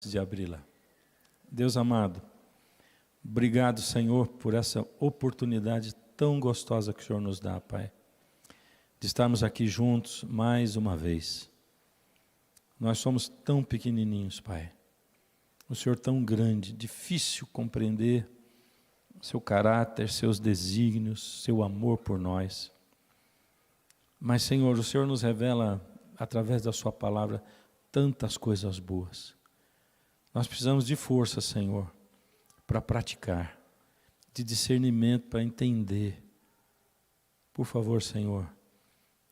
de abri-la. Deus amado, obrigado, Senhor, por essa oportunidade tão gostosa que o Senhor nos dá, Pai, de estarmos aqui juntos mais uma vez. Nós somos tão pequenininhos, Pai. O Senhor tão grande, difícil compreender seu caráter, seus desígnios, seu amor por nós. Mas, Senhor, o Senhor nos revela, através da sua palavra, tantas coisas boas. Nós precisamos de força, Senhor, para praticar, de discernimento para entender. Por favor, Senhor,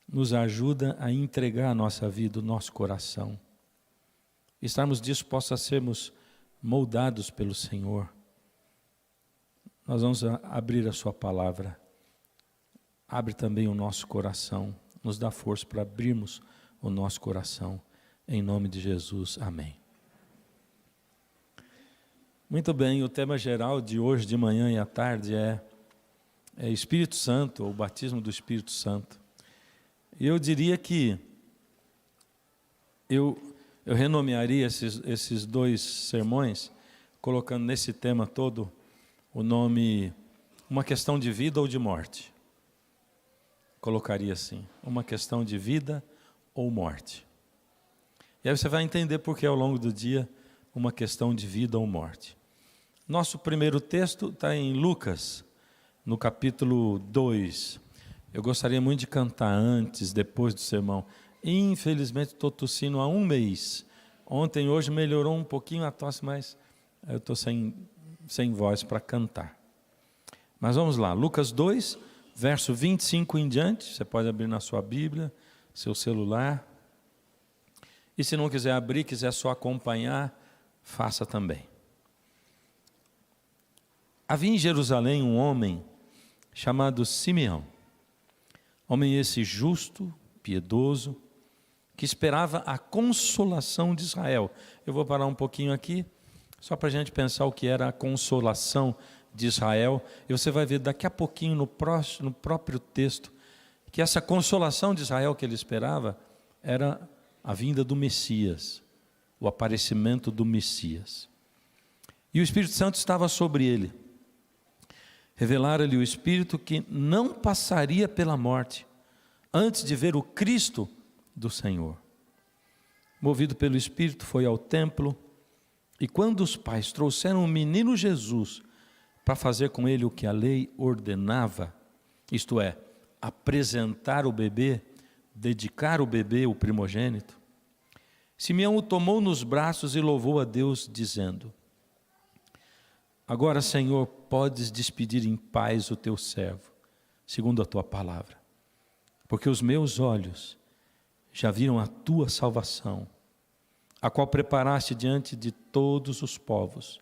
nos ajuda a entregar a nossa vida, o nosso coração. Estarmos dispostos a sermos moldados pelo Senhor. Nós vamos abrir a sua palavra. Abre também o nosso coração. Nos dá força para abrirmos o nosso coração. Em nome de Jesus. Amém. Muito bem, o tema geral de hoje, de manhã e à tarde, é Espírito Santo, ou batismo do Espírito Santo. E eu diria que eu renomearia esses dois sermões, colocando nesse tema todo o nome, uma questão de vida ou de morte. Colocaria assim, uma questão de vida ou morte. E aí você vai entender por que ao longo do dia, uma questão de vida ou morte. Nosso primeiro texto está em Lucas, no capítulo 2. Eu gostaria muito de cantar antes, depois do sermão. Infelizmente estou tossindo há um mês. Ontem, hoje melhorou um pouquinho a tosse, mas eu estou sem voz para cantar. Mas vamos lá, Lucas 2, verso 25 em diante. Você pode abrir na sua Bíblia, seu celular. E se não quiser abrir, quiser só acompanhar, faça também. Havia em Jerusalém um homem chamado Simeão. Homem esse justo, piedoso, que esperava a consolação de Israel. Eu vou parar um pouquinho aqui, só para a gente pensar o que era a consolação de Israel. E você vai ver daqui a pouquinho no próprio texto, que essa consolação de Israel que ele esperava era a vinda do Messias, o aparecimento do Messias. E o Espírito Santo estava sobre ele. Revelara-lhe o Espírito que não passaria pela morte, antes de ver o Cristo do Senhor. Movido pelo Espírito, foi ao templo, e quando os pais trouxeram o menino Jesus, para fazer com ele o que a lei ordenava, isto é, apresentar o bebê, dedicar o bebê, o primogênito, Simeão o tomou nos braços e louvou a Deus, dizendo: Agora, Senhor, podes despedir em paz o teu servo, segundo a tua palavra, porque os meus olhos já viram a tua salvação, a qual preparaste diante de todos os povos,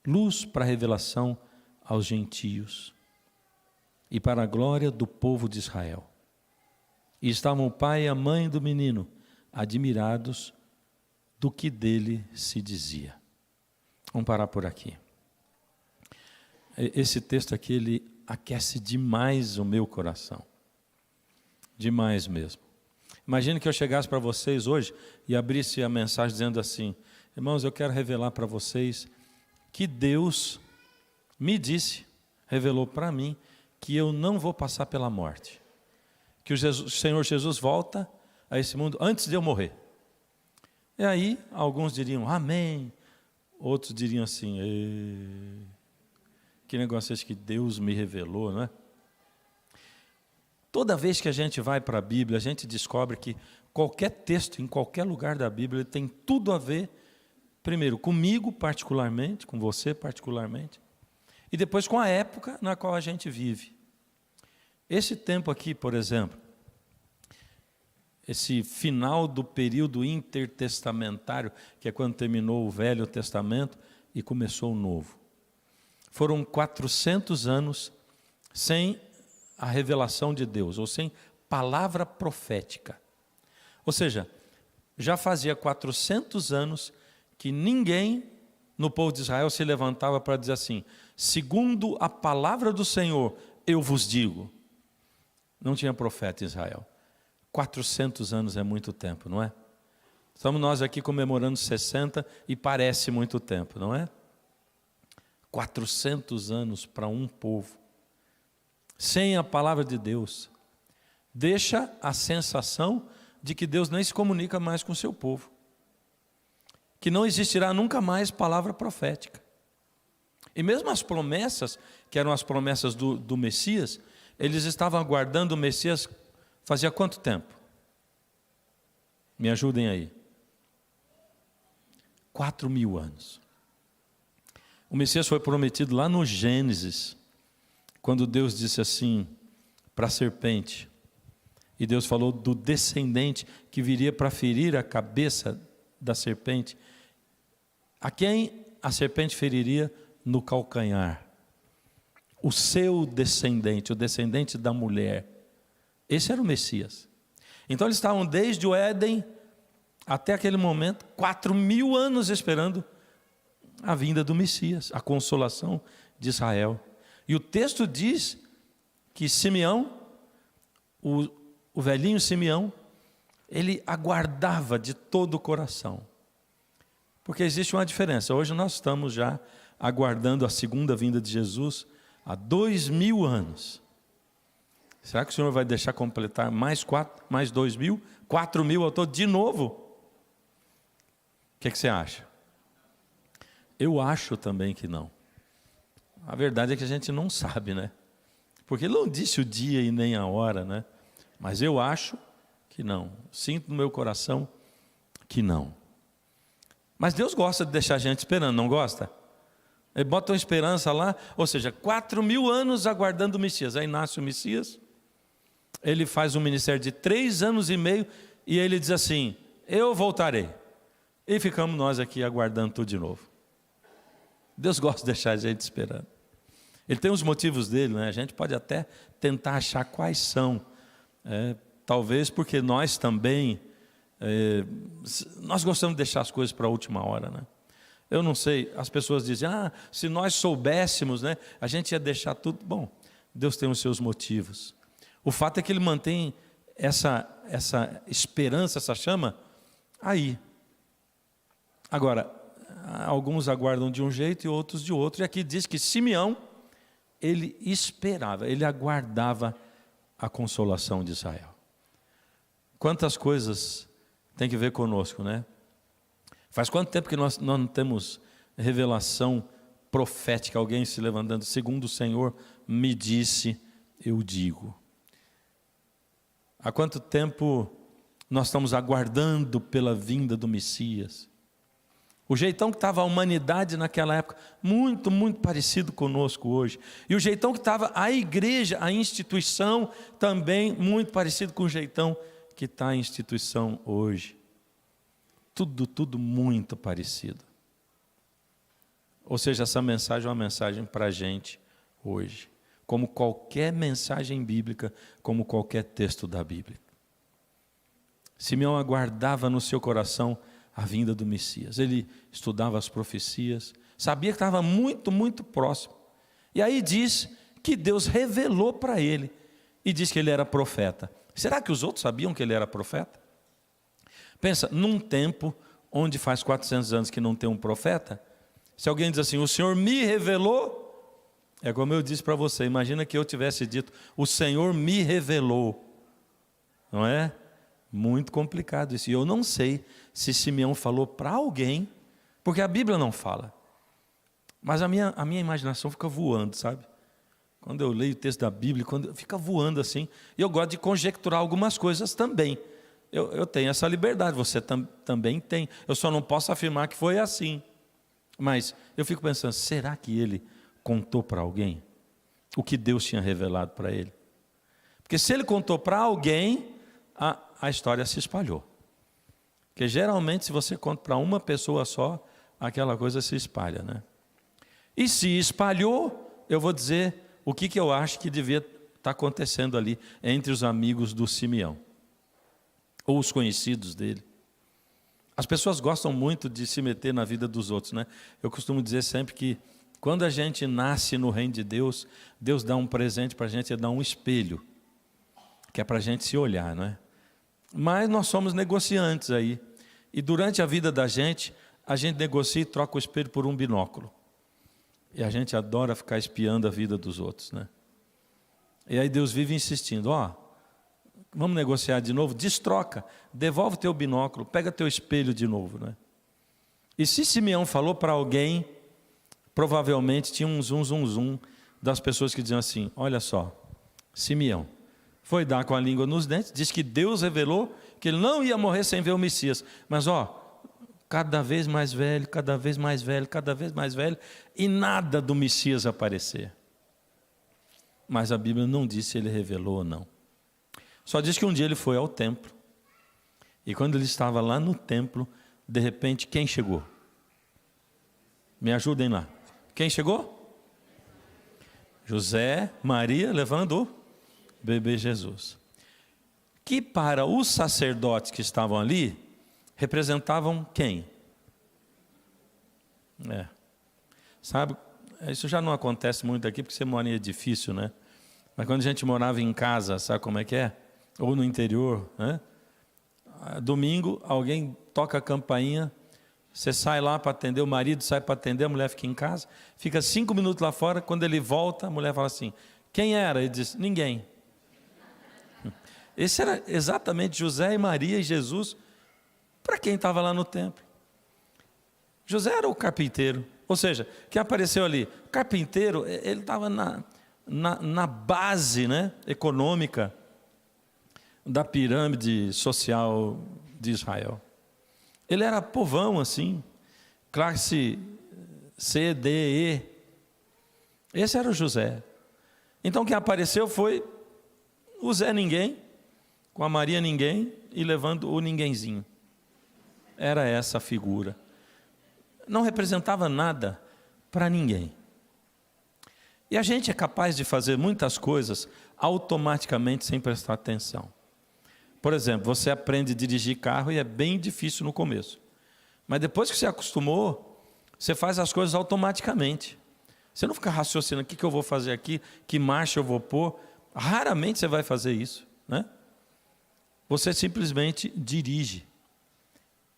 luz para a revelação aos gentios e para a glória do povo de Israel. E estavam o pai e a mãe do menino admirados do que dele se dizia. Vamos parar por aqui. Esse texto aqui, ele aquece demais o meu coração. Demais mesmo. Imagine que eu chegasse para vocês hoje e abrisse a mensagem dizendo assim: irmãos, eu quero revelar para vocês que Deus me disse, revelou para mim, que eu não vou passar pela morte. Que o Senhor Jesus volta a esse mundo antes de eu morrer. E aí, alguns diriam, amém. Outros diriam assim, que negócio é esse que Deus me revelou, não é? Toda vez que a gente vai para a Bíblia, a gente descobre que qualquer texto, em qualquer lugar da Bíblia, tem tudo a ver, primeiro, comigo particularmente, com você particularmente, e depois com a época na qual a gente vive. Esse tempo aqui, por exemplo, esse final do período intertestamentário, que é quando terminou o Velho Testamento e começou o Novo. Foram 400 anos sem a revelação de Deus, ou sem palavra profética. Ou seja, já fazia 400 anos que ninguém no povo de Israel se levantava para dizer assim, segundo a palavra do Senhor, eu vos digo. Não tinha profeta em Israel. 400 anos é muito tempo, não é? Estamos nós aqui comemorando 60 e parece muito tempo, não é? 400 anos para um povo, sem a palavra de Deus, deixa a sensação de que Deus nem se comunica mais com o seu povo, que não existirá nunca mais palavra profética. E mesmo as promessas, que eram as promessas do Messias, eles estavam aguardando o Messias fazia quanto tempo? Me ajudem aí. 4.000 anos. O Messias foi prometido lá no Gênesis, quando Deus disse assim para a serpente, e Deus falou do descendente que viria para ferir a cabeça da serpente, a quem a serpente feriria no calcanhar. O seu descendente, o descendente da mulher. Esse era o Messias. Então eles estavam desde o Éden até aquele momento, 4.000 anos esperando a vinda do Messias, a consolação de Israel. E o texto diz que Simeão, o velhinho Simeão, ele aguardava de todo o coração. Porque existe uma diferença. Hoje nós estamos já aguardando a segunda vinda de Jesus há 2.000 anos. Será que o Senhor vai deixar completar mais 2.000, 4.000 ao todo de novo? O que você acha? Eu acho também que não. A verdade é que a gente não sabe, né? Porque ele não disse o dia e nem a hora, né? Mas eu acho que não. Sinto no meu coração que não. Mas Deus gosta de deixar a gente esperando, não gosta? Ele bota uma esperança lá, ou seja, 4.000 anos aguardando o Messias. Aí nasce o Messias, ele faz um ministério de 3 anos e meio, e ele diz assim, eu voltarei. E ficamos nós aqui aguardando tudo de novo. Deus gosta de deixar a gente esperando. Ele tem os motivos dele, né? A gente pode até tentar achar quais são. Talvez porque nós também, nós gostamos de deixar as coisas para a última hora, né? Eu não sei, as pessoas dizem, se nós soubéssemos, né, a gente ia deixar tudo. Bom, Deus tem os seus motivos. O fato é que Ele mantém essa esperança, essa chama, aí. Agora, alguns aguardam de um jeito e outros de outro. E aqui diz que Simeão, ele esperava, ele aguardava a consolação de Israel. Quantas coisas tem que ver conosco, né? Faz quanto tempo que nós não temos revelação profética, alguém se levantando, segundo o Senhor me disse, eu digo. Há quanto tempo nós estamos aguardando pela vinda do Messias? O jeitão que estava a humanidade naquela época, muito, muito parecido conosco hoje. E o jeitão que estava a igreja, a instituição, também muito parecido com o jeitão que está a instituição hoje. Tudo muito parecido. Ou seja, essa mensagem é uma mensagem para a gente hoje. Como qualquer mensagem bíblica, como qualquer texto da Bíblia. Simeão aguardava no seu coração a vinda do Messias. Ele estudava as profecias, sabia que estava muito, muito próximo. E aí diz que Deus revelou para ele e diz que ele era profeta. Será que os outros sabiam que ele era profeta? Pensa, num tempo onde faz 400 anos que não tem um profeta, se alguém diz assim, o Senhor me revelou, é como eu disse para você, imagina que eu tivesse dito, o Senhor me revelou, não é? Muito complicado isso. E eu não sei se Simeão falou para alguém, porque a Bíblia não fala. Mas a minha imaginação fica voando, sabe? Quando eu leio o texto da Bíblia, fica voando assim. E eu gosto de conjecturar algumas coisas também. Eu tenho essa liberdade, você também tem. Eu só não posso afirmar que foi assim. Mas eu fico pensando, será que ele contou para alguém o que Deus tinha revelado para ele? Porque se ele contou para alguém, a história se espalhou. Porque geralmente se você conta para uma pessoa só, aquela coisa se espalha, né? E se espalhou, eu vou dizer o que eu acho que devia estar acontecendo ali entre os amigos do Simeão. Ou os conhecidos dele. As pessoas gostam muito de se meter na vida dos outros, né? Eu costumo dizer sempre que quando a gente nasce no reino de Deus, Deus dá um presente para a gente, Ele dá um espelho, que é para a gente se olhar, não é? Mas nós somos negociantes aí. E durante a vida da gente, a gente negocia e troca o espelho por um binóculo. E a gente adora ficar espiando a vida dos outros, né? E aí Deus vive insistindo, vamos negociar de novo? Destroca, devolve teu binóculo, pega teu espelho de novo, né? E se Simeão falou para alguém, provavelmente tinha um zum das pessoas que diziam assim, olha só, Simeão foi dar com a língua nos dentes, diz que Deus revelou que ele não ia morrer sem ver o Messias, mas cada vez mais velho, cada vez mais velho, cada vez mais velho, e nada do Messias aparecer. Mas a Bíblia não diz se ele revelou ou não. Só diz que um dia ele foi ao templo. E quando ele estava lá no templo, de repente, quem chegou? Me ajudem lá. Quem chegou? José, Maria, levando o bebê Jesus. Que para os sacerdotes que estavam ali, representavam quem? Sabe, isso já não acontece muito aqui, porque você mora em edifício, né? Mas quando a gente morava em casa, sabe como é que é? Ou no interior, né? Domingo, alguém toca a campainha, você sai lá para atender, o marido sai para atender, a mulher fica em casa, fica 5 minutos lá fora, quando ele volta, a mulher fala assim, quem era? Ele diz, ninguém. Esse era exatamente José e Maria e Jesus, para quem estava lá no templo. José era o carpinteiro, ou seja, quem apareceu ali, carpinteiro, ele estava na base, né, econômica da pirâmide social de Israel. Ele era povão assim, classe C, D, E. Esse era o José. Então quem apareceu foi o Zé Ninguém, com a Maria Ninguém e levando o ninguémzinho. Era essa a figura. Não representava nada para ninguém. E a gente é capaz de fazer muitas coisas automaticamente sem prestar atenção. Por exemplo, você aprende a dirigir carro e é bem difícil no começo. Mas depois que você acostumou, você faz as coisas automaticamente. Você não fica raciocinando, o que eu vou fazer aqui, que marcha eu vou pôr. Raramente você vai fazer isso, né? Você simplesmente dirige.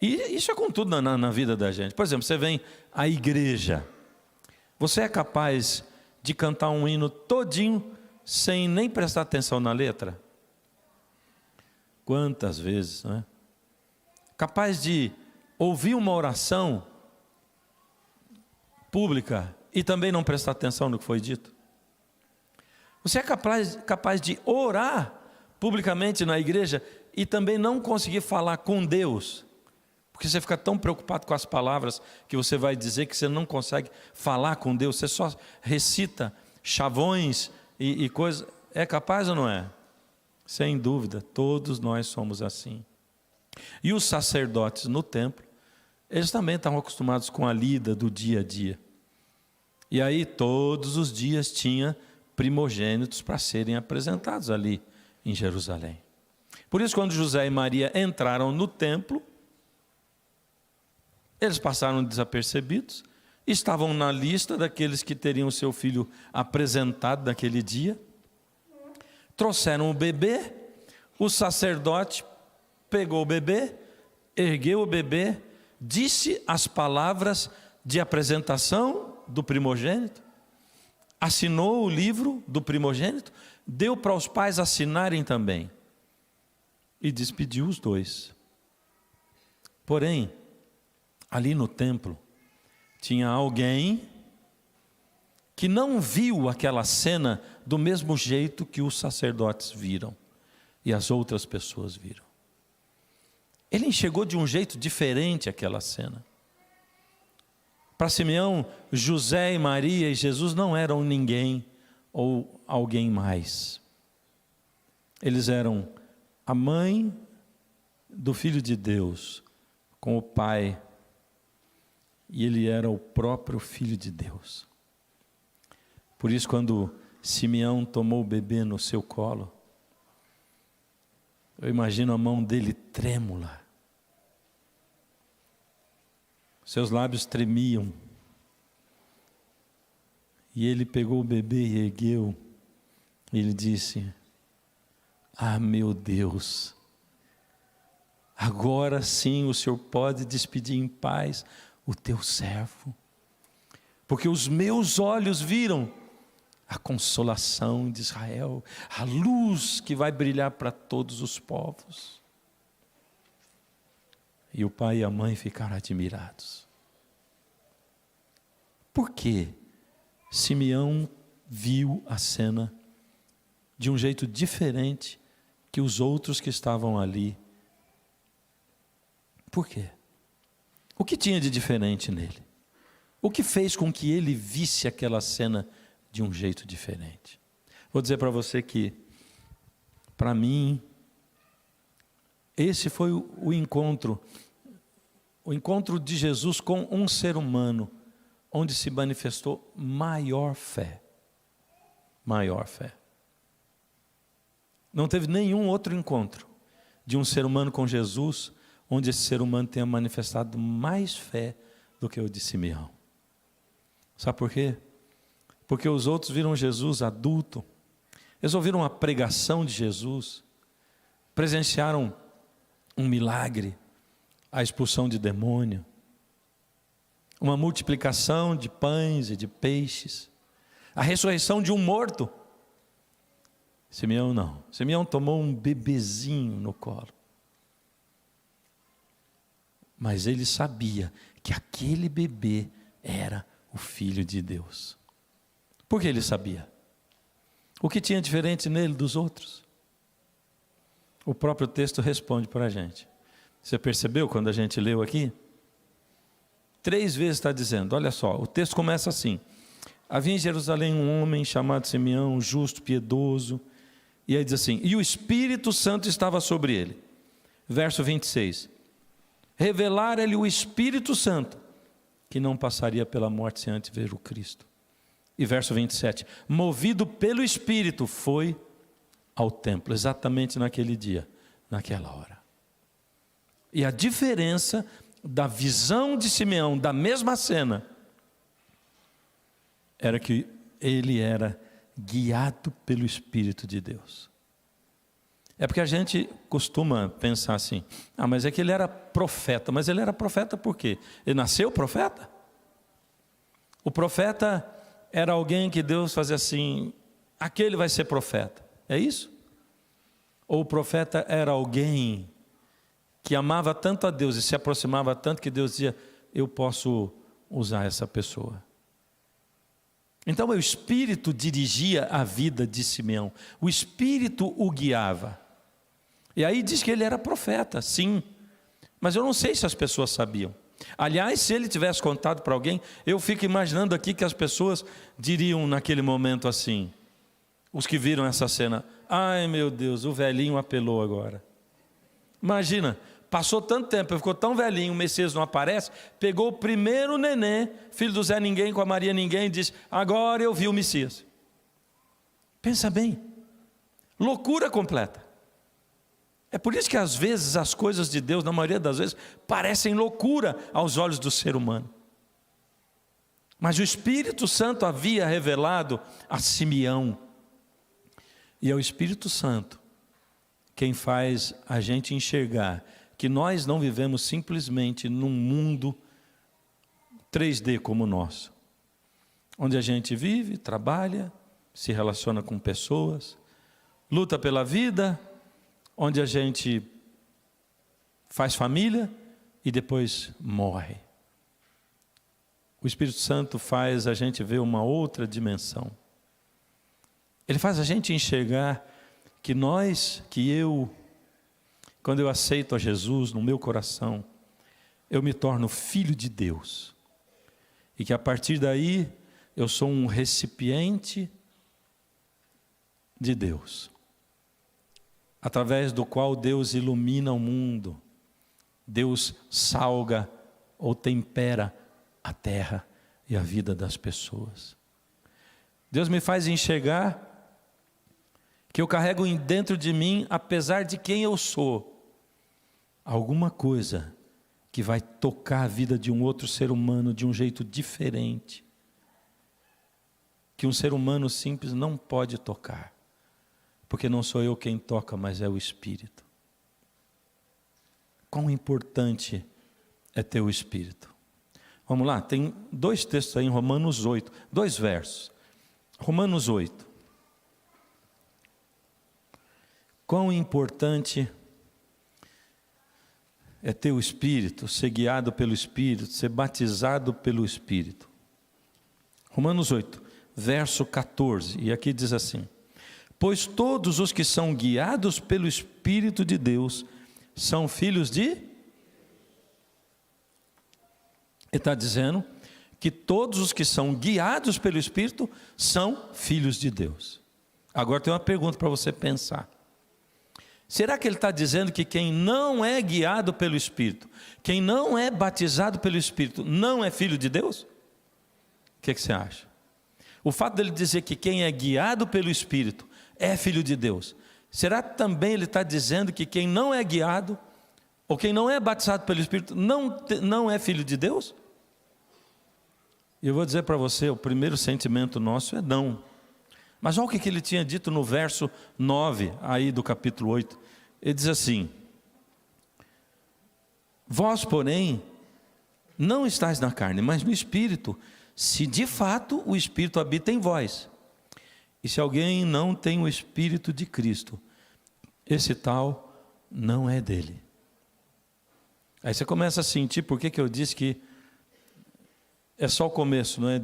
E isso é com tudo na vida da gente. Por exemplo, você vem à igreja. Você é capaz de cantar um hino todinho sem nem prestar atenção na letra? Quantas vezes, né? Capaz de ouvir uma oração pública e também não prestar atenção no que foi dito? Você é capaz de orar publicamente na igreja e também não conseguir falar com Deus? Porque você fica tão preocupado com as palavras que você vai dizer que você não consegue falar com Deus, você só recita chavões e coisas. É capaz ou não é? Sem dúvida, todos nós somos assim. E os sacerdotes no templo, eles também estavam acostumados com a lida do dia a dia. E aí todos os dias tinha primogênitos para serem apresentados ali em Jerusalém. Por isso, quando José e Maria entraram no templo, eles passaram desapercebidos, estavam na lista daqueles que teriam seu filho apresentado naquele dia, trouxeram o bebê, o sacerdote pegou o bebê, ergueu o bebê, disse as palavras de apresentação do primogênito, assinou o livro do primogênito, deu para os pais assinarem também e despediu os dois. Porém, ali no templo, tinha alguém que não viu aquela cena do mesmo jeito que os sacerdotes viram e as outras pessoas viram. Ele enxergou de um jeito diferente aquela cena. Para Simeão, José e Maria e Jesus não eram ninguém ou alguém mais. Eles eram a mãe do Filho de Deus com o Pai. E ele era o próprio Filho de Deus. Por isso, quando Simeão tomou o bebê no seu colo, eu imagino a mão dele trêmula. Seus lábios tremiam. E ele pegou o bebê e ergueu. E ele disse: ah, meu Deus, agora sim o Senhor pode despedir em paz o teu servo, porque os meus olhos viram a consolação de Israel, a luz que vai brilhar para todos os povos. E o pai e a mãe ficaram admirados. Por quê? Simeão viu a cena de um jeito diferente que os outros que estavam ali. Por quê? O que tinha de diferente nele? O que fez com que ele visse aquela cena de um jeito diferente? Vou dizer para você que, para mim, esse foi o encontro de Jesus com um ser humano, onde se manifestou maior fé. Maior fé. Não teve nenhum outro encontro de um ser humano com Jesus, onde esse ser humano tenha manifestado mais fé do que o de Simeão. Sabe por quê? Porque os outros viram Jesus adulto, eles ouviram a pregação de Jesus, presenciaram um milagre, a expulsão de demônio, uma multiplicação de pães e de peixes, a ressurreição de um morto. Simeão não. Simeão tomou um bebezinho no colo. Mas ele sabia que aquele bebê era o Filho de Deus. Por que ele sabia? O que tinha diferente nele dos outros? O próprio texto responde para a gente. Você percebeu quando a gente leu aqui? 3 vezes está dizendo, olha só, o texto começa assim: havia em Jerusalém um homem chamado Simeão, justo, piedoso, e aí diz assim, e o Espírito Santo estava sobre ele. Verso 26, revelara-lhe o Espírito Santo, que não passaria pela morte sem antes ver o Cristo. E verso 27, movido pelo Espírito, foi ao templo, exatamente naquele dia, naquela hora. E a diferença da visão de Simeão, da mesma cena, era que ele era guiado pelo Espírito de Deus. É porque a gente costuma pensar assim, mas é que ele era profeta. Mas ele era profeta por quê? Ele nasceu profeta? O profeta era alguém que Deus fazia assim, aquele vai ser profeta, é isso? Ou o profeta era alguém que amava tanto a Deus e se aproximava tanto que Deus dizia, eu posso usar essa pessoa. Então o Espírito dirigia a vida de Simeão, o Espírito o guiava. E aí diz que ele era profeta, sim, mas eu não sei se as pessoas sabiam. Aliás, se ele tivesse contado para alguém, eu fico imaginando aqui que as pessoas diriam naquele momento assim, os que viram essa cena, ai meu Deus, o velhinho apelou agora. Imagina, passou tanto tempo, ficou tão velhinho, o Messias não aparece, pegou o primeiro neném, filho do Zé Ninguém com a Maria Ninguém, e disse, agora eu vi o Messias. Pensa bem, loucura completa. É por isso que às vezes as coisas de Deus, na maioria das vezes, parecem loucura aos olhos do ser humano. Mas o Espírito Santo havia revelado a Simeão. E é o Espírito Santo quem faz a gente enxergar que nós não vivemos simplesmente num mundo 3D como o nosso, onde a gente vive, trabalha, se relaciona com pessoas, luta pela vida, onde a gente faz família e depois morre. O Espírito Santo faz a gente ver uma outra dimensão. Ele faz a gente enxergar que quando eu aceito a Jesus no meu coração, eu me torno filho de Deus. E que a partir daí, eu sou um recipiente de Deus, através do qual Deus ilumina o mundo, Deus salga ou tempera a terra e a vida das pessoas. Deus me faz enxergar que eu carrego dentro de mim, apesar de quem eu sou, alguma coisa que vai tocar a vida de um outro ser humano de um jeito diferente, que um ser humano simples não pode tocar. Porque não sou eu quem toca, mas é o Espírito. quão importante é ter o Espírito. Vamos lá, tem 2 textos aí em Romanos 8, 2 versos. Romanos 8. Quão importante é ter o Espírito, ser guiado pelo Espírito, ser batizado pelo Espírito. Romanos 8, verso 14, e aqui diz assim: pois todos os que são guiados pelo Espírito de Deus são filhos de... Ele está dizendo que todos os que são guiados pelo Espírito são filhos de Deus. Agora tem uma pergunta para você pensar. Será que ele está dizendo que quem não é guiado pelo Espírito, quem não é batizado pelo Espírito, não é filho de Deus? O que você acha? O fato dele dizer que quem é guiado pelo Espírito é filho de Deus, será que também ele está dizendo que quem não é guiado, ou quem não é batizado pelo Espírito, não é filho de Deus? E eu vou dizer para você, o primeiro sentimento nosso é não. Mas olha o que ele tinha dito no verso 9, aí do capítulo 8. Ele diz assim: vós, porém, não estáis na carne, mas no Espírito, se de fato o Espírito habita em vós. E se alguém não tem o Espírito de Cristo, esse tal não é dele. Aí você começa a sentir por que eu disse que é só o começo, não é?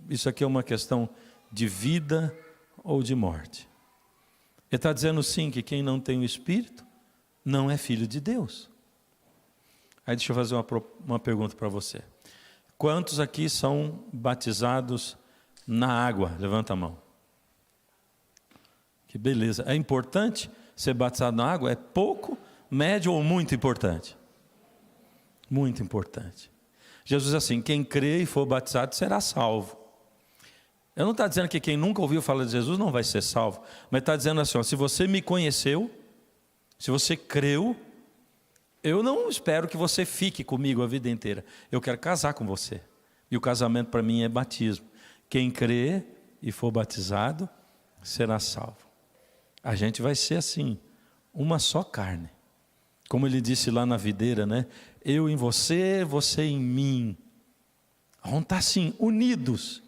Isso aqui é uma questão de vida ou de morte. Ele está dizendo sim que quem não tem o Espírito não é filho de Deus. Aí deixa eu fazer uma pergunta para você. Quantos aqui são batizados na água? Levanta a mão. Que beleza. É importante ser batizado na água? É pouco, médio ou muito importante? Muito importante. Jesus diz assim: quem crê e for batizado será salvo. Eu não está dizendo que quem nunca ouviu falar de Jesus não vai ser salvo, mas está dizendo assim, ó, se você me conheceu, se você creu, eu não espero que você fique comigo a vida inteira, eu quero casar com você, e o casamento para mim é batismo. Quem crê e for batizado será salvo. A gente vai ser assim, uma só carne, como ele disse lá na videira, né? Eu em você, você em mim. Vamos estar assim, unidos,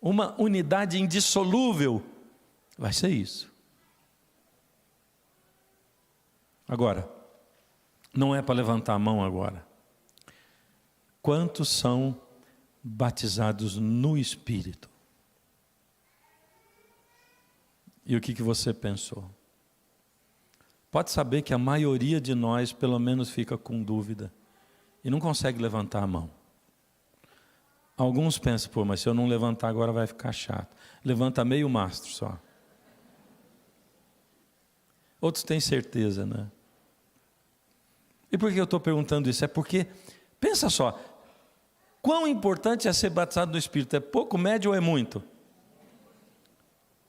uma unidade indissolúvel. Vai ser isso. Agora, não é para levantar a mão agora. Quantos são batizados no Espírito? E o que você pensou? Pode saber que a maioria de nós, pelo menos, fica com dúvida e não consegue levantar a mão. Alguns pensam, pô, mas se eu não levantar agora vai ficar chato. Levanta meio mastro só. Outros têm certeza, né? E por que eu estou perguntando isso? É porque, pensa só, quão importante é ser batizado no Espírito? É pouco, médio ou é muito?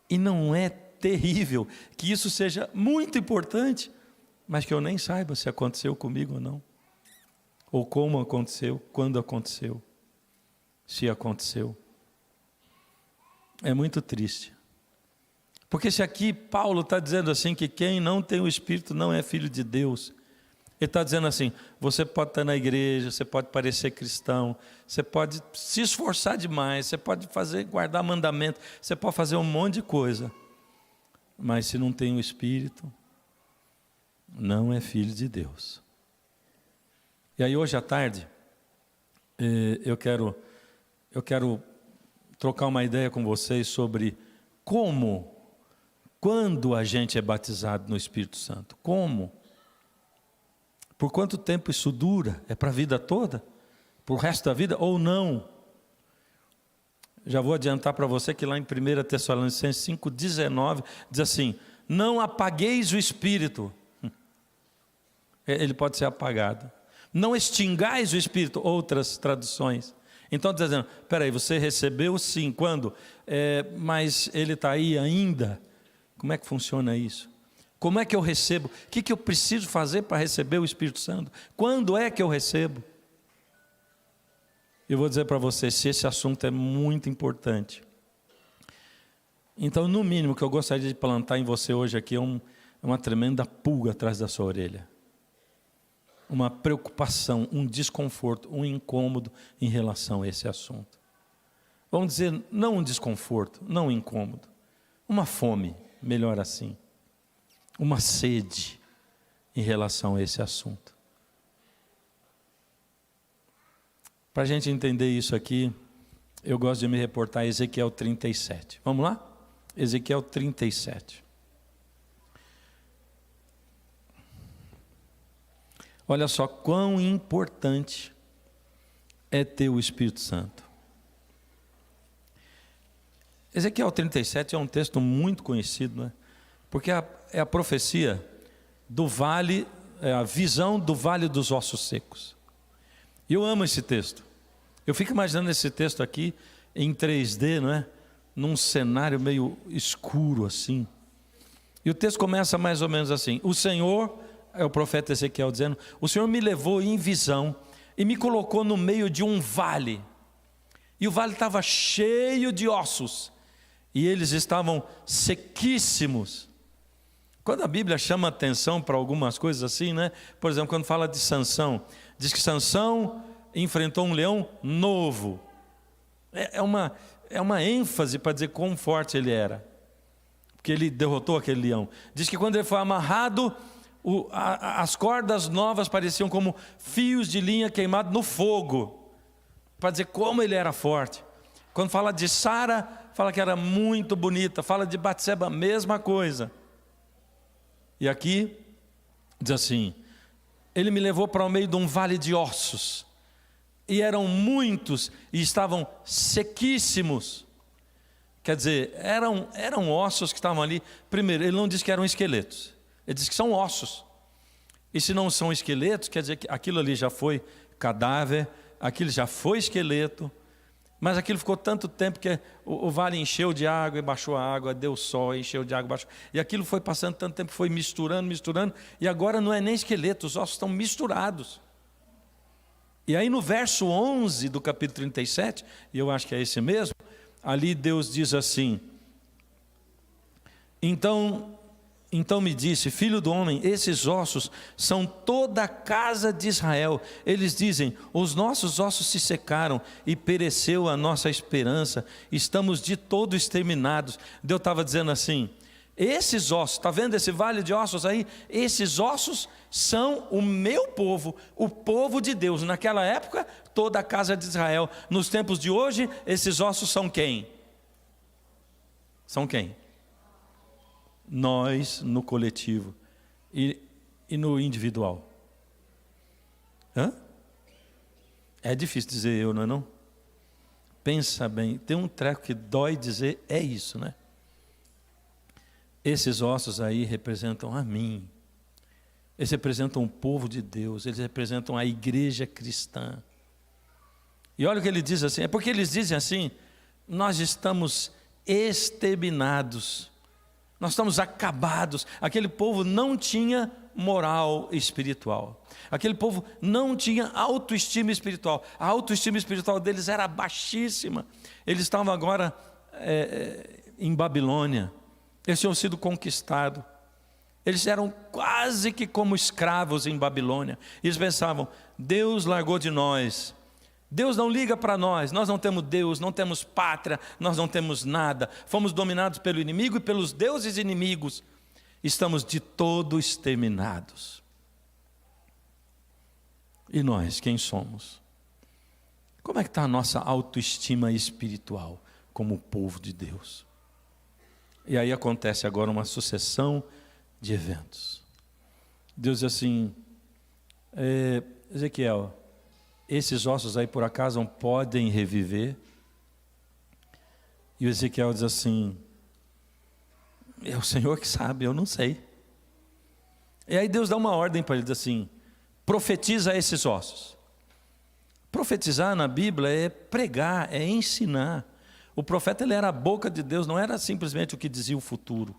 E não é terrível que isso seja muito importante, mas que eu nem saiba se aconteceu comigo ou não, ou como aconteceu, quando aconteceu, se aconteceu. É muito triste, porque se aqui Paulo está dizendo assim que quem não tem o Espírito não é filho de Deus, ele está dizendo assim, você pode estar na igreja, você pode parecer cristão, você pode se esforçar demais, você pode guardar mandamento, você pode fazer um monte de coisa, mas se não tem o Espírito, não é filho de Deus. E aí hoje à tarde, eu quero trocar uma ideia com vocês sobre quando a gente é batizado no Espírito Santo. Como? Por quanto tempo isso dura? É para a vida toda? Para o resto da vida ou não? Já vou adiantar para você que lá em 1 Tessalonicenses 5,19 diz assim, não apagueis o Espírito. Ele pode ser apagado. Não extingais o Espírito, outras traduções. Então está dizendo, peraí, você recebeu sim, quando? Mas ele está aí ainda. Como é que funciona isso? Como é que eu recebo? O que eu preciso fazer para receber o Espírito Santo? Quando é que eu recebo? Eu vou dizer para você, se esse assunto é muito importante. Então, no mínimo, o que eu gostaria de plantar em você hoje aqui é uma tremenda pulga atrás da sua orelha. uma preocupação, um desconforto, um incômodo em relação a esse assunto. Vamos dizer, não um desconforto, não um incômodo, uma fome, melhor assim, uma sede em relação a esse assunto. Para a gente entender isso aqui, eu gosto de me reportar a Ezequiel 37. Vamos lá? Ezequiel 37. Olha só quão importante é ter o Espírito Santo. Ezequiel 37 é um texto muito conhecido, né? Porque é a profecia do vale, é a visão do vale dos ossos secos. E eu amo esse texto. Eu fico imaginando esse texto aqui em 3D, não é? Num cenário meio escuro assim. E o texto começa mais ou menos assim: o Senhor, é o profeta Ezequiel dizendo, o Senhor me levou em visão e me colocou no meio de um vale. E o vale estava cheio de ossos. E eles estavam sequíssimos. Quando a Bíblia chama atenção para algumas coisas assim, né? Por exemplo, quando fala de Sansão, diz que Sansão enfrentou um leão novo. É uma ênfase para dizer quão forte ele era, porque ele derrotou aquele leão. Diz que quando ele foi amarrado, as cordas novas pareciam como fios de linha queimados no fogo, para dizer como ele era forte. Quando fala de Sara, fala que era muito bonita. Fala de Batseba, mesma coisa. E aqui diz assim: ele me levou para o meio de um vale de ossos, e eram muitos e estavam sequíssimos. Quer dizer, eram ossos que estavam ali. Primeiro, ele não diz que eram esqueletos, ele diz que são ossos. E se não são esqueletos, quer dizer que aquilo ali já foi cadáver, aquilo já foi esqueleto. Mas aquilo ficou tanto tempo que o vale encheu de água e baixou a água, deu sol, encheu de água e baixou. E aquilo foi passando tanto tempo, foi misturando, e agora não é nem esqueleto, os ossos estão misturados. E aí no verso 11 do capítulo 37, e eu acho que é esse mesmo, ali Deus diz assim: Então me disse, filho do homem, esses ossos são toda a casa de Israel. Eles dizem, os nossos ossos se secaram e pereceu a nossa esperança, estamos de todo exterminados. Deus estava dizendo assim: esses ossos, está vendo esse vale de ossos aí? Esses ossos são o meu povo, o povo de Deus. Naquela época, toda a casa de Israel. Nos tempos de hoje, esses ossos são quem? São quem? Nós no coletivo e no individual. É difícil dizer eu, não é não? Pensa bem, tem um treco que dói dizer, é isso, né? Esses ossos aí representam a mim, eles representam o povo de Deus, eles representam a igreja cristã. E olha o que ele diz assim, é porque eles dizem assim: nós estamos exterminados, nós estamos acabados. Aquele povo não tinha moral espiritual. Aquele povo não tinha autoestima espiritual. A autoestima espiritual deles era baixíssima. Eles estavam agora em Babilônia. Eles tinham sido conquistados. Eles eram quase que como escravos em Babilônia. Eles pensavam: Deus largou de nós. Deus não liga para nós, nós não temos Deus, não temos pátria, nós não temos nada. Fomos dominados pelo inimigo e pelos deuses inimigos. Estamos de todo exterminados. E nós, quem somos? Como é que está a nossa autoestima espiritual como povo de Deus? E aí acontece agora uma sucessão de eventos. Deus diz assim: Ezequiel, esses ossos aí por acaso não podem reviver? E o Ezequiel diz assim: é o Senhor que sabe, eu não sei. E aí Deus dá uma ordem para ele, diz assim: profetiza esses ossos. Profetizar na Bíblia é pregar, é ensinar. O profeta, ele era a boca de Deus, não era simplesmente o que dizia o futuro.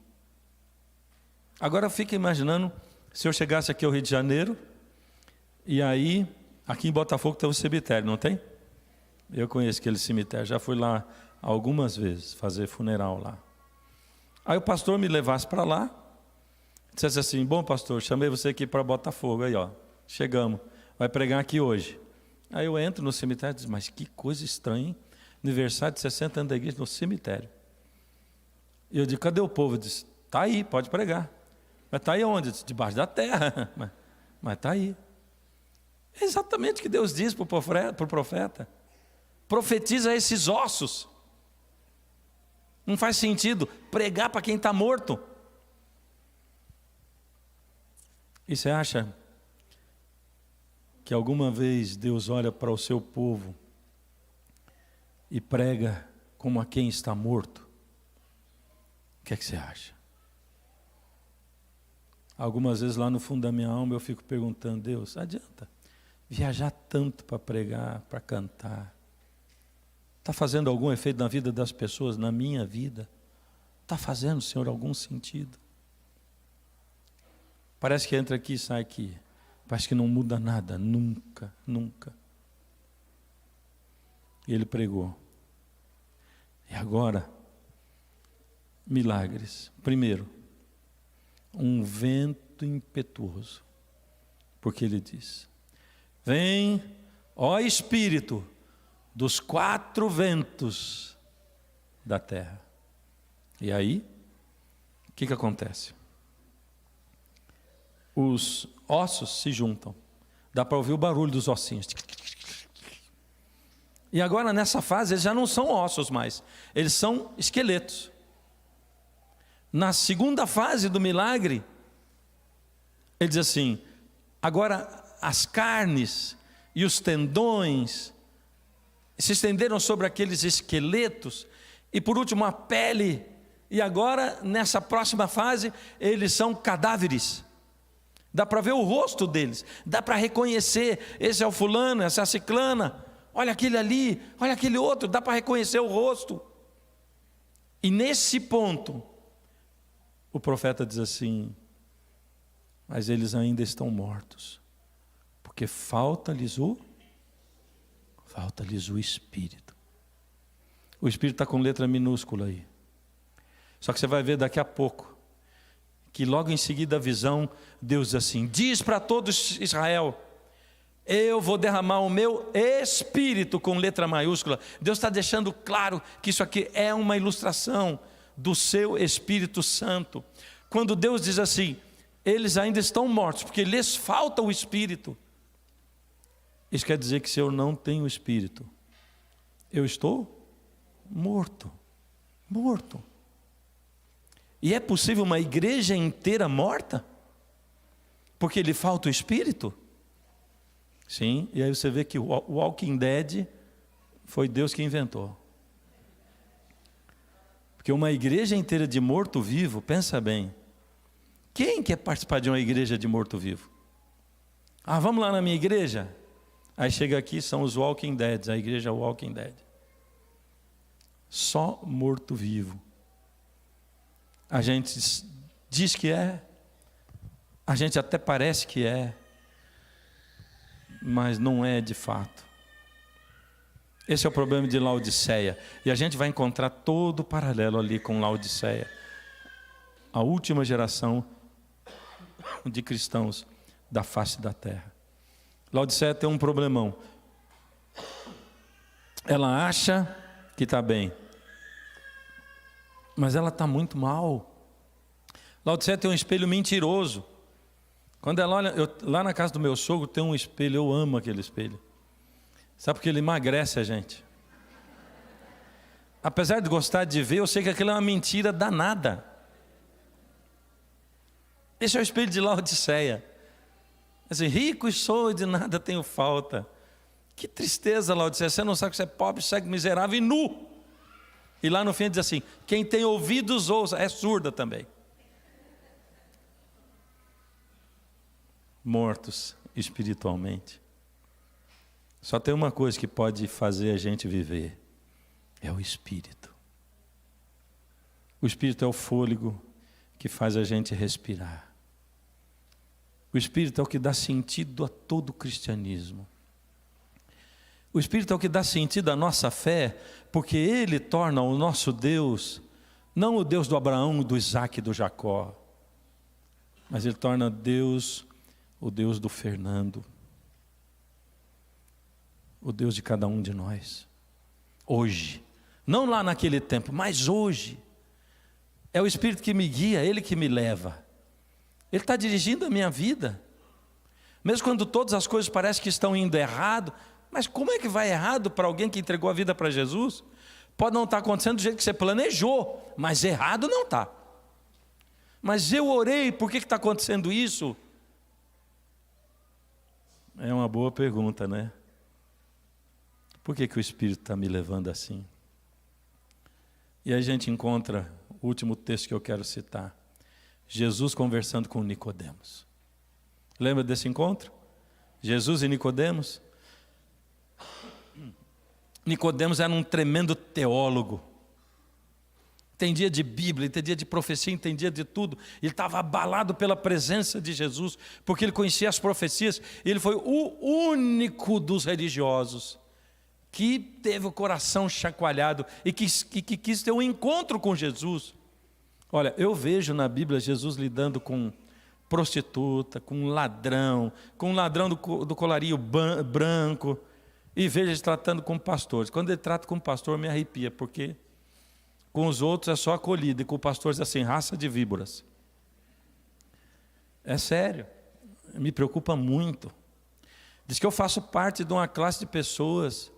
Agora fica imaginando se eu chegasse aqui ao Rio de Janeiro, e aí aqui em Botafogo tem um cemitério, não tem? Eu conheço aquele cemitério, já fui lá algumas vezes fazer funeral lá. Aí o pastor me levasse para lá, dissesse assim: bom pastor, chamei você aqui para Botafogo, aí ó, Chegamos. Vai pregar aqui hoje. Aí eu entro no cemitério e digo, mas que coisa estranha, hein? Aniversário de 60 anos da igreja no cemitério. E eu digo, cadê o povo? Ele disse, está aí, pode pregar. Mas está aí onde? Eu disse, debaixo da terra. Mas está aí. É exatamente o que Deus diz para o profeta. Profetiza esses ossos. Não faz sentido pregar para quem está morto. E você acha que alguma vez Deus olha para o seu povo e prega como a quem está morto? O que é que você acha? Algumas vezes lá no fundo da minha alma eu fico perguntando, Deus, adianta viajar tanto para pregar, para cantar? Está fazendo algum efeito na vida das pessoas, na minha vida? Está fazendo, Senhor, algum sentido? Parece que entra aqui e sai aqui. Parece que não muda nada, nunca, nunca. E ele pregou. E agora, milagres. Primeiro, um vento impetuoso. Porque ele diz, vem, ó Espírito, dos 4 ventos da terra. E aí, o que acontece? Os ossos se juntam. Dá para ouvir o barulho dos ossinhos. E agora nessa fase eles já não são ossos mais. Eles são esqueletos. Na segunda fase do milagre, ele diz assim, agora as carnes e os tendões se estenderam sobre aqueles esqueletos. E por último a pele. E agora nessa próxima fase eles são cadáveres. Dá para ver o rosto deles, dá para reconhecer, esse é o fulano, essa é a ciclana, olha aquele ali, olha aquele outro, dá para reconhecer o rosto. E nesse ponto, o profeta diz assim, mas eles ainda estão mortos, porque falta-lhes o Espírito. O Espírito está com letra minúscula aí. Só que você vai ver daqui a pouco, que logo em seguida a visão, Deus diz assim, diz para todos Israel, eu vou derramar o meu Espírito com letra maiúscula. Deus está deixando claro que isso aqui é uma ilustração do seu Espírito Santo. Quando Deus diz assim, eles ainda estão mortos, porque lhes falta o Espírito. Isso quer dizer que se eu não tenho o Espírito, eu estou morto. Morto. E é possível uma igreja inteira morta? Porque lhe falta o Espírito? Sim, e aí você vê que o Walking Dead foi Deus que inventou. Porque uma igreja inteira de morto-vivo, pensa bem, quem quer participar de uma igreja de morto-vivo? Ah, vamos lá na minha igreja? Aí chega aqui, são os Walking Dead, a igreja Walking Dead. Só morto-vivo. A gente diz que é, a gente até parece que é, mas não é de fato. Esse é o problema de Laodiceia. E a gente vai encontrar todo o paralelo ali com Laodiceia. A última geração de cristãos da face da terra. Laodiceia tem um problemão. Ela acha que está bem, mas ela está muito mal. Laodiceia tem um espelho mentiroso. Quando ela olha, lá na casa do meu sogro tem um espelho, eu amo aquele espelho. Sabe porque ele emagrece a gente. Apesar de gostar de ver, eu sei que aquilo é uma mentira danada. Esse é o espelho de Laodiceia. Assim, rico sou e de nada tenho falta. Que tristeza, Laodiceia, você não sabe que você é pobre, cego, miserável e nu. E lá no fim diz assim, quem tem ouvidos ouça, é surda também. Mortos espiritualmente. Só tem uma coisa que pode fazer a gente viver, é o Espírito. O Espírito é o fôlego que faz a gente respirar. O Espírito é o que dá sentido a todo o cristianismo. O Espírito é o que dá sentido à nossa fé, porque Ele torna o nosso Deus, não o Deus do Abraão, do Isaac e do Jacó, mas Ele torna Deus o Deus do Fernando, o Deus de cada um de nós, hoje, não lá naquele tempo, mas hoje. É o Espírito que me guia, Ele que me leva. Ele está dirigindo a minha vida. Mesmo quando todas as coisas parecem que estão indo errado, mas como é que vai errado para alguém que entregou a vida para Jesus? Pode não estar acontecendo do jeito que você planejou, mas errado não está. Mas eu orei, por que está acontecendo isso? É uma boa pergunta, né? Por que o Espírito está me levando assim? E aí a gente encontra o último texto que eu quero citar. Jesus conversando com Nicodemos. Lembra desse encontro? Jesus e Nicodemos. Nicodemos era um tremendo teólogo. Entendia de Bíblia, entendia de profecia, entendia de tudo. Ele estava abalado pela presença de Jesus, porque ele conhecia as profecias. Ele foi o único dos religiosos que teve o coração chacoalhado e que quis ter um encontro com Jesus. Olha, eu vejo na Bíblia Jesus lidando com prostituta, com ladrão do colarinho branco, e vejo ele tratando com pastores. Quando ele trata com pastor, me arrepia, porque com os outros é só acolhida, e com pastores assim, raça de víboras. É sério, me preocupa muito. Diz que eu faço parte de uma classe de pessoas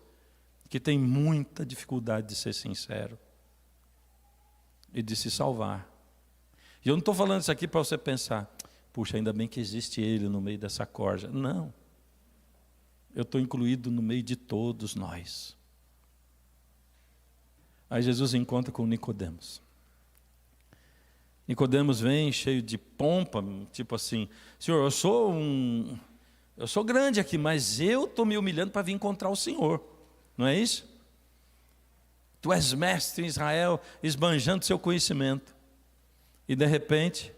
que tem muita dificuldade de ser sincero e de se salvar. E eu não estou falando isso aqui para você pensar, puxa, ainda bem que existe ele no meio dessa corja. Não, eu estou incluído no meio de todos nós. Aí Jesus encontra com Nicodemos. Nicodemos vem cheio de pompa, tipo assim, Senhor, eu sou grande aqui, mas eu estou me humilhando para vir encontrar o Senhor. Não é isso? Tu és mestre em Israel, esbanjando seu conhecimento. E de repente,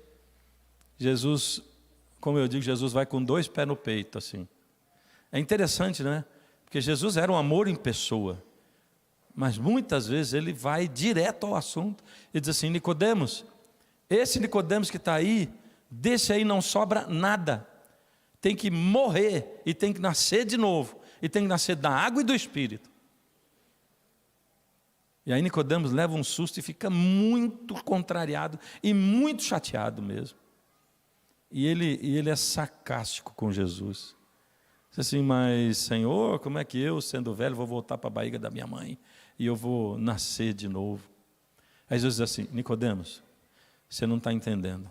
Jesus, como eu digo, Jesus vai com 2 pés no peito, assim. É interessante, né? Porque Jesus era um amor em pessoa. Mas muitas vezes ele vai direto ao assunto e diz assim, Nicodemos, esse Nicodemos que está aí, desse aí não sobra nada. Tem que morrer e tem que nascer de novo. E tem que nascer da água e do Espírito. E aí Nicodemos leva um susto e fica muito contrariado e muito chateado mesmo. E ele é sarcástico com Jesus. Diz assim, mas Senhor, como é que eu, sendo velho, vou voltar para a barriga da minha mãe e eu vou nascer de novo? Aí Jesus diz assim, Nicodemos, você não está entendendo.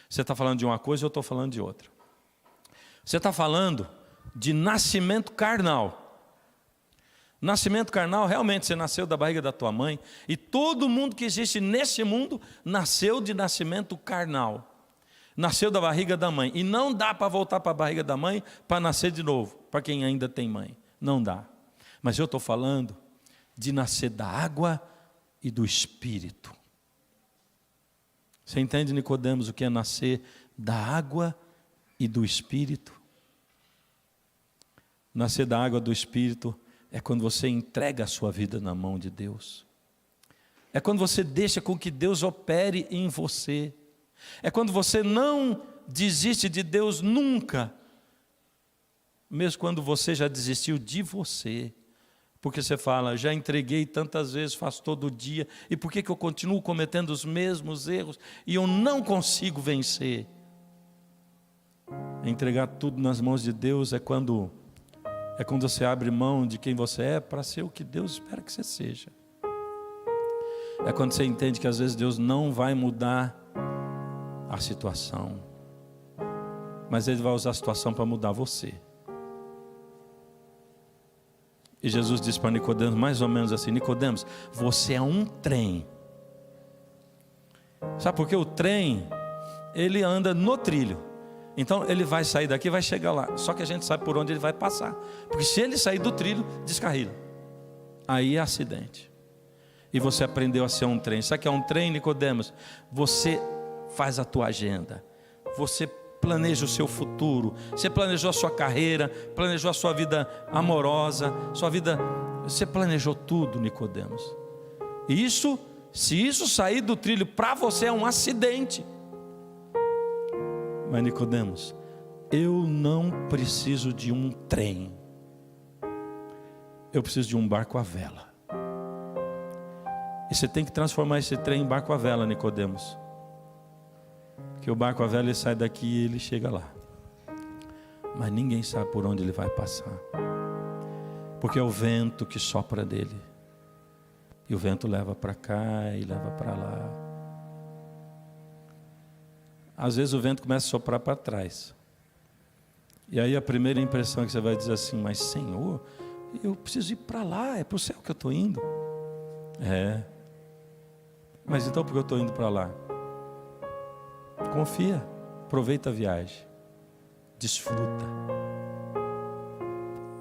Você está falando de uma coisa e eu estou falando de outra. Você está falando de nascimento carnal. Nascimento carnal, realmente você nasceu da barriga da tua mãe, e todo mundo que existe nesse mundo nasceu de nascimento carnal. Nasceu da barriga da mãe, e não dá para voltar para a barriga da mãe para nascer de novo, para quem ainda tem mãe, não dá. Mas eu estou falando de nascer da água e do Espírito. Você entende, Nicodemos, o que é nascer da água e do Espírito? Nascer da água e do Espírito é quando você entrega a sua vida na mão de Deus. É quando você deixa com que Deus opere em você. É quando você não desiste de Deus nunca, mesmo quando você já desistiu de você. Porque você fala, já entreguei tantas vezes, faço todo dia, e por que eu continuo cometendo os mesmos erros e eu não consigo vencer? Entregar tudo nas mãos de Deus é quando você abre mão de quem você é para ser o que Deus espera que você seja. É quando você entende que às vezes Deus não vai mudar a situação, mas Ele vai usar a situação para mudar você. E Jesus disse para Nicodemos mais ou menos assim, Nicodemos, você é um trem. Sabe por quê? O trem, ele anda no trilho. Então ele vai sair daqui e vai chegar lá. Só que a gente sabe por onde ele vai passar. Porque se ele sair do trilho, descarrila. Aí é acidente. E você aprendeu a ser um trem. Sabe o que é um trem, Nicodemos? Você faz a tua agenda. Você planeja o seu futuro. Você planejou a sua carreira, planejou a sua vida amorosa, sua vida. Você planejou tudo, Nicodemos. E isso, se isso sair do trilho para você é um acidente. Mas Nicodemos, eu não preciso de um trem, eu preciso de um barco à vela. E você tem que transformar esse trem em barco à vela, Nicodemos. Porque o barco à vela, ele sai daqui e ele chega lá. Mas ninguém sabe por onde ele vai passar. Porque é o vento que sopra dele. E o vento leva para cá e leva para lá. Às vezes o vento começa a soprar para trás. E aí a primeira impressão é que você vai dizer assim: mas Senhor, eu preciso ir para lá, é para o céu que eu estou indo. É. Mas então por que eu estou indo para lá? Confia, aproveita a viagem, desfruta.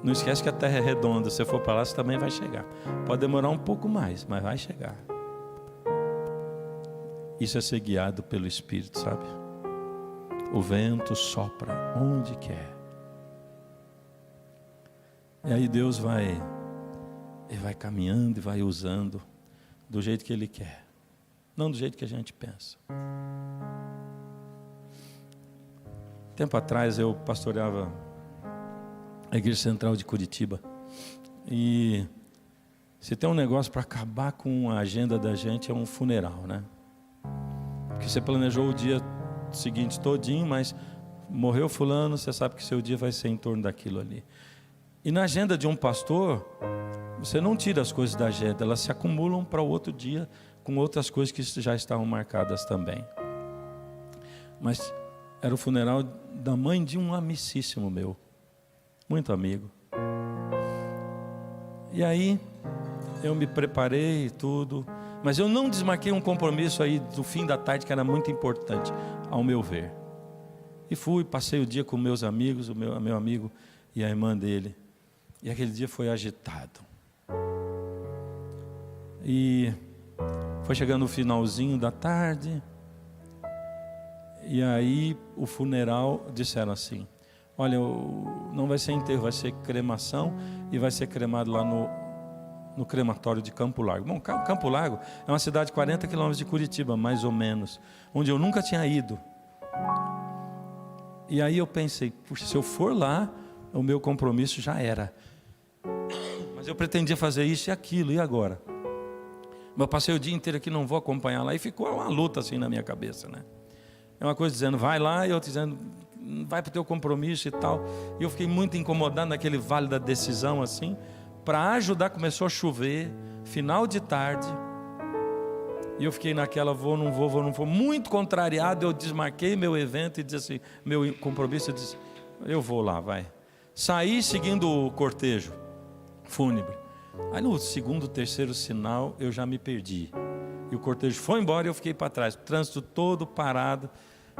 Não esquece que a terra é redonda, se você for para lá, você também vai chegar. Pode demorar um pouco mais, mas vai chegar. Isso é ser guiado pelo Espírito, sabe? O vento sopra onde quer. E aí Deus vai caminhando e vai usando do jeito que Ele quer, não do jeito que a gente pensa. Tempo atrás eu pastoreava a Igreja Central de Curitiba. E se tem um negócio para acabar com a agenda da gente, é um funeral, né? Porque você planejou o dia seguinte todinho, mas morreu fulano, você sabe que seu dia vai ser em torno daquilo ali. E na agenda de um pastor, você não tira as coisas da agenda, elas se acumulam para o outro dia com outras coisas que já estavam marcadas também. Mas era o funeral da mãe de um amicíssimo meu, muito amigo. E aí eu me preparei e tudo, mas eu não desmarquei um compromisso aí do fim da tarde que era muito importante, ao meu ver. E fui, passei o dia com meus amigos, meu amigo e a irmã dele. E aquele dia foi agitado. E foi chegando o finalzinho da tarde. E aí o funeral, disseram assim: olha, não vai ser enterro, vai ser cremação. E vai ser cremado lá no crematório de Campo Largo. Bom, Campo Largo é uma cidade de 40 quilômetros de Curitiba, mais ou menos, onde eu nunca tinha ido. E aí eu pensei: puxa, se eu for lá, o meu compromisso já era. Mas eu pretendia fazer isso e aquilo, e agora? Mas eu passei o dia inteiro aqui, não vou acompanhar lá. E ficou uma luta assim na minha cabeça, né? É uma coisa dizendo, vai lá, e outra dizendo, vai para o teu compromisso e tal. E eu fiquei muito incomodado naquele vale da decisão assim. Para ajudar, começou a chover, final de tarde. E eu fiquei naquela, vou, não vou. Muito contrariado, eu desmarquei meu evento e disse assim, meu compromisso, eu disse, eu vou lá, vai. Saí seguindo o cortejo fúnebre. Aí no segundo, terceiro sinal, eu já me perdi. E o cortejo foi embora e eu fiquei para trás. O trânsito todo parado.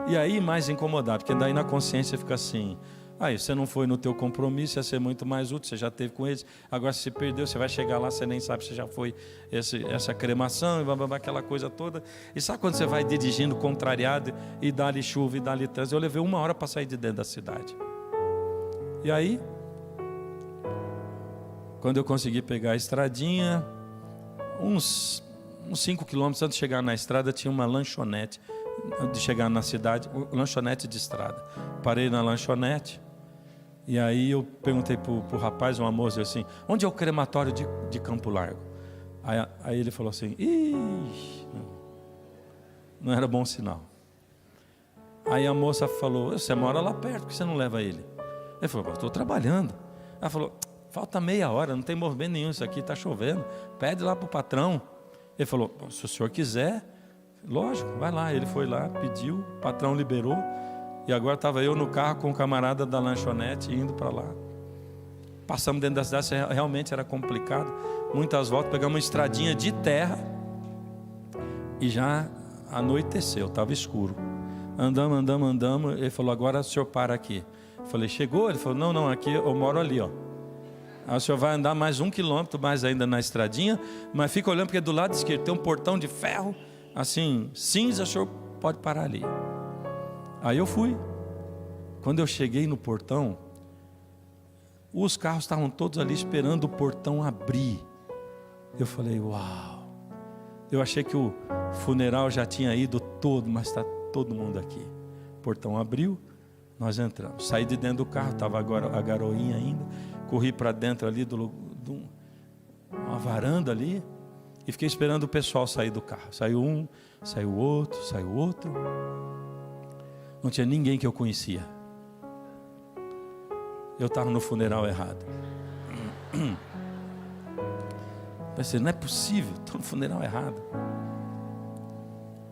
E aí mais incomodado, porque daí na consciência fica assim: aí você não foi no teu compromisso, ia ser muito mais útil, você já teve com eles. Agora se perdeu, você vai chegar lá, você nem sabe se já foi essa cremação, e aquela coisa toda. E sabe quando você vai dirigindo contrariado e dá-lhe chuva e dá-lhe trânsito? Eu levei 1 hora para sair de dentro da cidade. E aí, quando eu consegui pegar a estradinha, uns 5 quilômetros antes de chegar na estrada, tinha uma lanchonete, de chegar na cidade, lanchonete de estrada. Parei na lanchonete, e aí eu perguntei para o rapaz, uma moça, assim, onde é o crematório de Campo Largo? Aí ele falou assim, não era bom sinal. Aí a moça falou, você mora lá perto, por que você não leva ele? Ele falou, eu estou trabalhando. Ela falou, falta meia hora, não tem movimento nenhum, isso aqui está chovendo, pede lá para o patrão. Ele falou, se o senhor quiser, lógico, vai lá. Ele foi lá, pediu, o patrão liberou. E agora estava eu no carro com o camarada da lanchonete indo para lá. Passamos dentro da cidade, realmente era complicado. Muitas voltas, pegamos uma estradinha de terra. E já anoiteceu, estava escuro. Andamos. Ele falou, agora o senhor para aqui. Eu falei, chegou? Ele falou, não, aqui eu moro ali, ó. Aí o senhor vai andar mais 1 quilômetro mais ainda na estradinha, mas fica olhando porque do lado esquerdo tem um portão de ferro, assim, cinza, o senhor pode parar ali. Aí eu fui. Quando eu cheguei no portão, os carros estavam todos ali esperando o portão abrir. Eu falei, uau. Eu achei que o funeral já tinha ido todo, mas está todo mundo aqui. O portão abriu, Nós entramos. Saí de dentro do carro, estava agora a garoinha ainda. Corri para dentro ali de uma varanda ali. E fiquei esperando o pessoal sair do carro. Saiu um, saiu outro, saiu outro. Não tinha ninguém que eu conhecia. Eu estava no funeral errado. Pensei, não é possível, estou no funeral errado.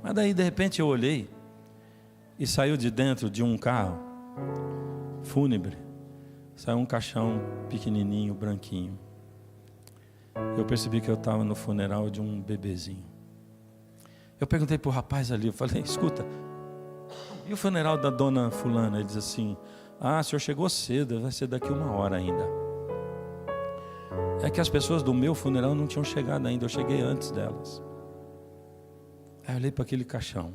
Mas daí de repente eu olhei e saiu de dentro de um carro fúnebre, saiu um caixão pequenininho, branquinho. Eu percebi que eu estava no funeral de um bebezinho. Eu perguntei para o rapaz ali, eu falei, escuta, e o funeral da dona fulana? Ele diz assim, o senhor chegou cedo, vai ser daqui 1 hora ainda. É que as pessoas do meu funeral não tinham chegado ainda, eu cheguei antes delas. Aí eu olhei para aquele caixão.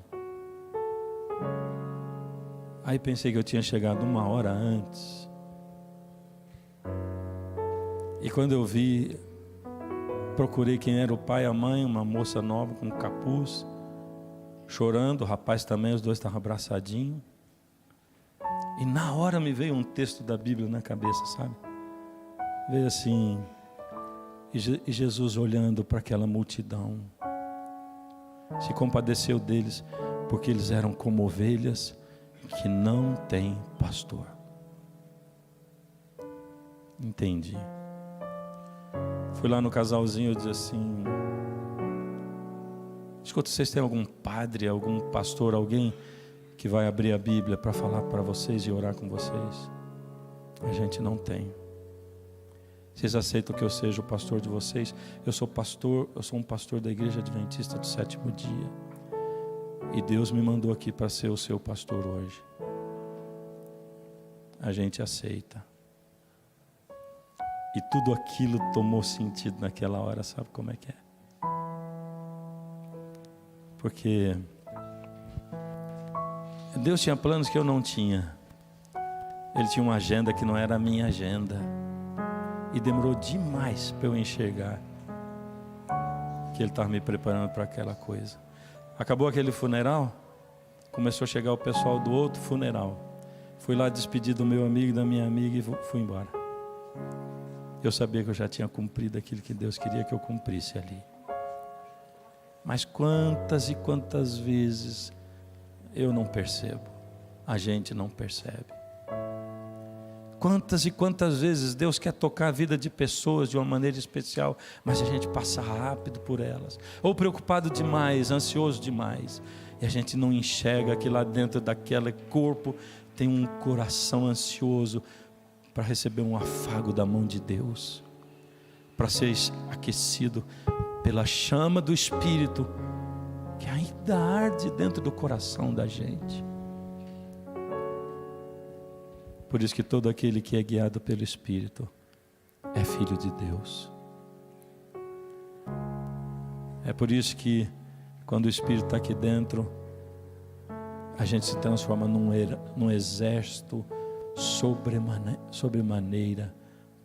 Aí pensei que eu tinha chegado 1 hora antes. E quando eu vi, procurei quem era o pai e a mãe, uma moça nova com capuz, chorando, o rapaz também, os dois estavam abraçadinhos. E na hora me veio um texto da Bíblia na cabeça, sabe? Veio assim, e Jesus olhando para aquela multidão, se compadeceu deles, porque eles eram como ovelhas que não têm pastor. Entendi. Fui lá no casalzinho e disse assim, escuta, vocês têm algum padre, algum pastor, alguém que vai abrir a Bíblia para falar para vocês e orar com vocês? A gente não tem. Vocês aceitam que eu seja o pastor de vocês? Eu sou um pastor da Igreja Adventista do Sétimo Dia. E Deus me mandou aqui para ser o seu pastor hoje. A gente aceita. E tudo aquilo tomou sentido naquela hora, sabe como é que é? Porque Deus tinha planos que eu não tinha. Ele tinha uma agenda que não era a minha agenda. E demorou demais para eu enxergar que Ele estava me preparando para aquela coisa. Acabou aquele funeral, começou a chegar o pessoal do outro funeral. Fui lá despedir do meu amigo e da minha amiga e fui embora. Eu sabia que eu já tinha cumprido aquilo que Deus queria que eu cumprisse ali. Mas quantas e quantas vezes eu não percebo, a gente não percebe. Quantas e quantas vezes Deus quer tocar a vida de pessoas de uma maneira especial, mas a gente passa rápido por elas, ou preocupado demais, ansioso demais, e a gente não enxerga que lá dentro daquele corpo tem um coração ansioso para receber um afago da mão de Deus, para ser aquecido pela chama do Espírito que ainda arde dentro do coração da gente. Por isso que todo aquele que é guiado pelo Espírito é filho de Deus. É por isso que quando o Espírito está aqui dentro, a gente se transforma num exército sobremaneira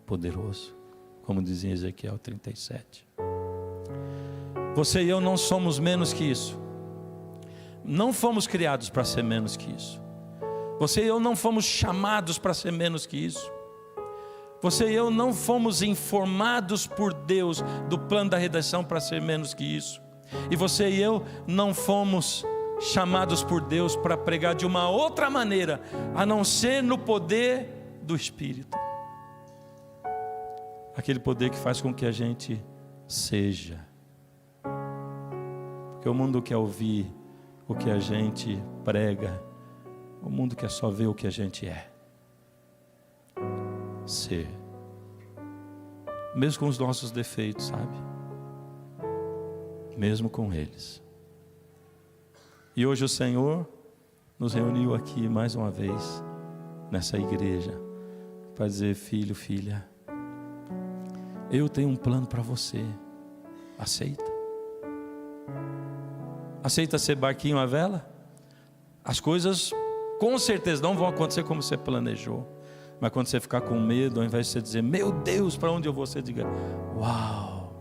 poderoso, como dizia Ezequiel 37. Você e eu não somos menos que isso. Não fomos criados para ser menos que isso. Você e eu não fomos chamados para ser menos que isso. Você e eu não fomos informados por Deus do plano da redenção para ser menos que isso. E você e eu não fomos chamados por Deus para pregar de uma outra maneira, a não ser no poder do Espírito. Aquele poder que faz com que a gente seja. Porque o mundo quer ouvir o que a gente prega. O mundo quer só ver o que a gente é. Ser. Mesmo com os nossos defeitos, sabe? Mesmo com eles. E hoje o Senhor nos reuniu aqui mais uma vez, nessa igreja, para dizer, filho, filha, eu tenho um plano para você. Aceita? Aceita ser barquinho à vela? As coisas com certeza não vão acontecer como você planejou. Mas quando você ficar com medo, ao invés de você dizer, meu Deus, para onde eu vou? Você diga, uau,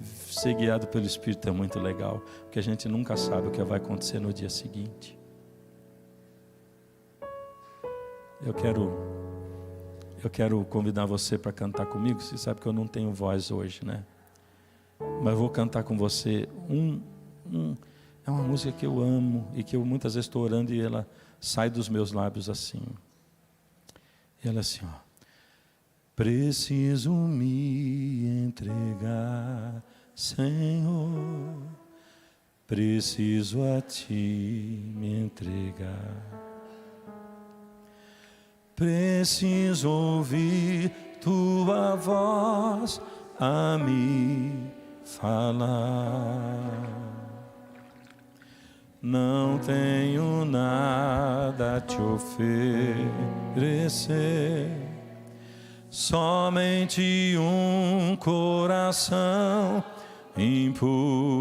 ser guiado pelo Espírito é muito legal, porque a gente nunca sabe o que vai acontecer no dia seguinte. Eu quero convidar você para cantar comigo. Você sabe que eu não tenho voz hoje, né? Mas eu vou cantar com você é uma música que eu amo e que eu muitas vezes estou orando e ela sai dos meus lábios assim. E ela é assim, ó. Preciso me entregar, Senhor. Preciso a Ti me entregar. Preciso ouvir Tua voz a me falar. Não tenho nada a Te oferecer, somente um coração impuro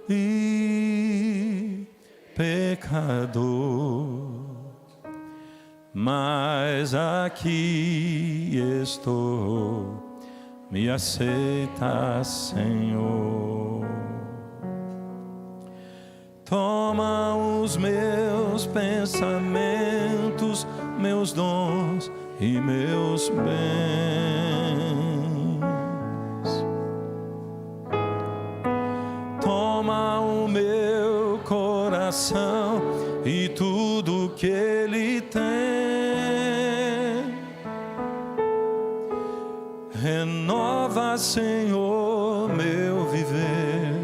e pecador. Mas aqui estou, me aceita, Senhor. Toma os meus pensamentos, meus dons e meus bens. Toma o meu coração e tudo que ele tem. Renova, Senhor, meu viver.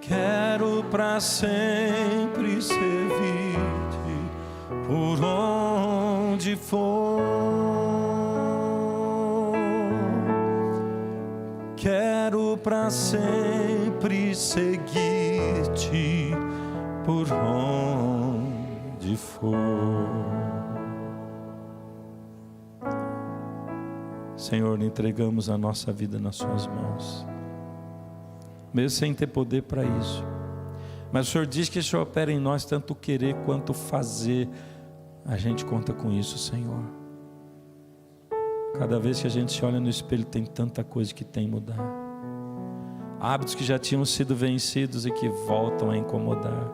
Quero para sempre servir-te por onde for. Quero para sempre seguir-te por onde for. Senhor, entregamos a nossa vida nas Suas mãos, mesmo sem ter poder para isso. Mas o Senhor diz que o Senhor opera em nós tanto querer quanto fazer. A gente conta com isso, Senhor. Cada vez que a gente se olha no espelho, tem tanta coisa que tem que mudar. Hábitos que já tinham sido vencidos e que voltam a incomodar.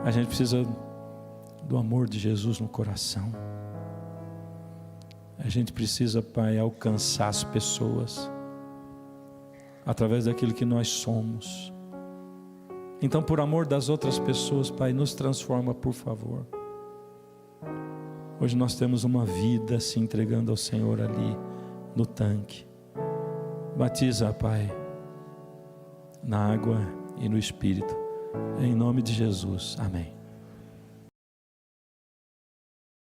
A gente precisa do amor de Jesus no coração. A gente precisa, Pai, alcançar as pessoas através daquilo que nós somos. Então, por amor das outras pessoas, Pai, nos transforma, por favor. Hoje nós temos uma vida se entregando ao Senhor ali no tanque. Batiza, Pai, na água e no Espírito. Em nome de Jesus. Amém.